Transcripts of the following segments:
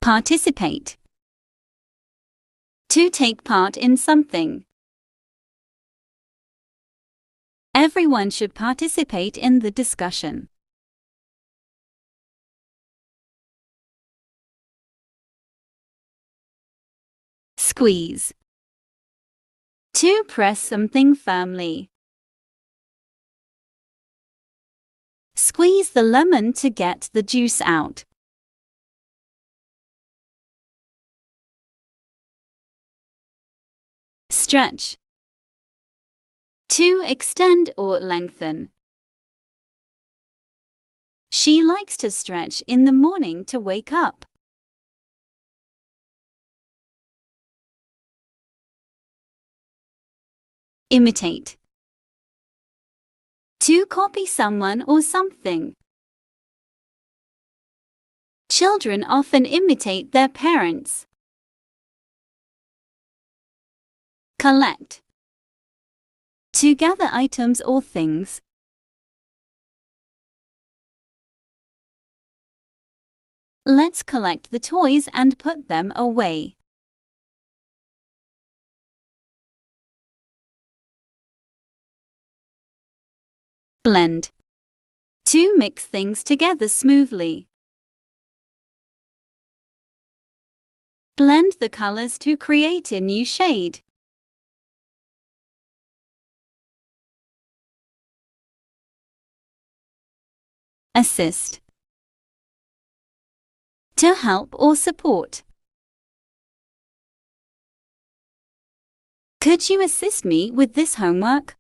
Participate. To take part in something. Everyone should participate in the discussion. Squeeze. To press something firmly. Squeeze the lemon to get the juice out. Stretch. To extend or lengthen. She likes to stretch in the morning to wake up. Imitate. To copy someone or something. Children often imitate their parents. Collect. To gather items or things. Let's collect the toys and put them away. Blend. To mix things together smoothly. Blend the colors to create a new shade. Assist. To help or support. Could you assist me with this homework?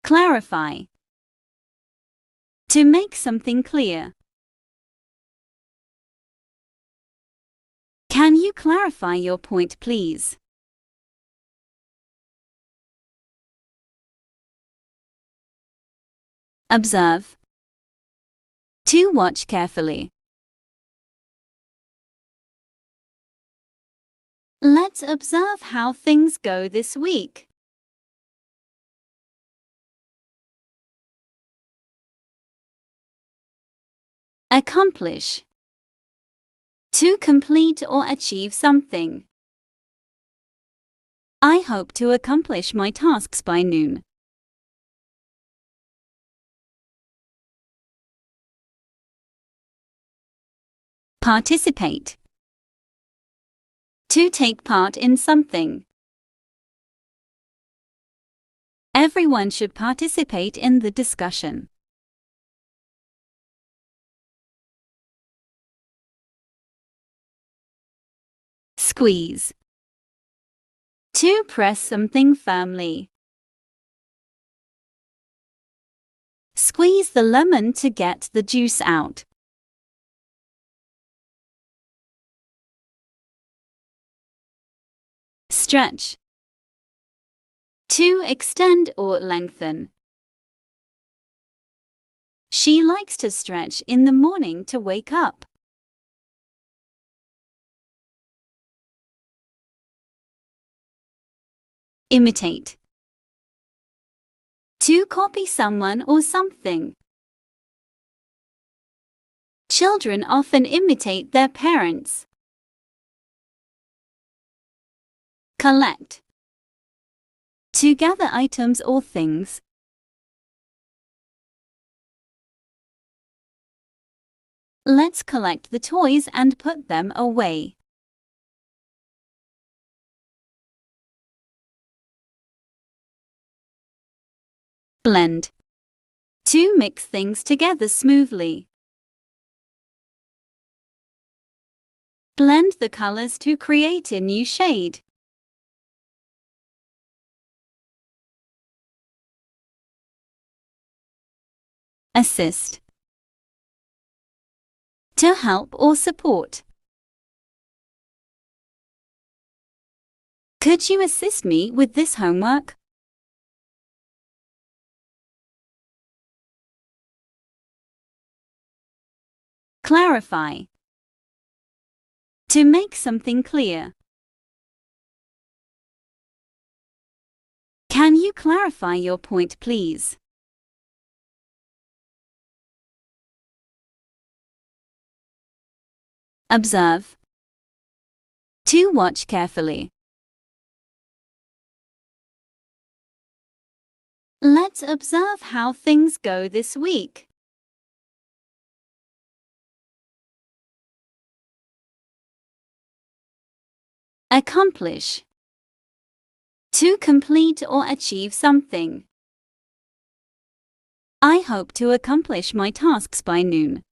Clarify. To make something clear. Can you clarify your point, please? Observe. To watch carefully. Let's observe how things go this week. Accomplish. To complete or achieve something. I hope to accomplish my tasks by noon. Participate. To take part in something. Everyone should participate in the discussion. Squeeze. To press something firmly. Squeeze the lemon to get the juice out. Stretch. To extend or lengthen. She likes to stretch in the morning to wake up. Imitate. To copy someone or something. Children often imitate their parents. Collect. To gather items or things. Let's collect the toys and put them away. Blend. To mix things together smoothly. Blend the colors to create a new shade. Assist. To help or support. Could you assist me with this homework? Clarify. To make something clear. Can you clarify your point, please? Observe. To watch carefully. Let's observe how things go this week. Accomplish. To complete or achieve something. I hope to accomplish my tasks by noon.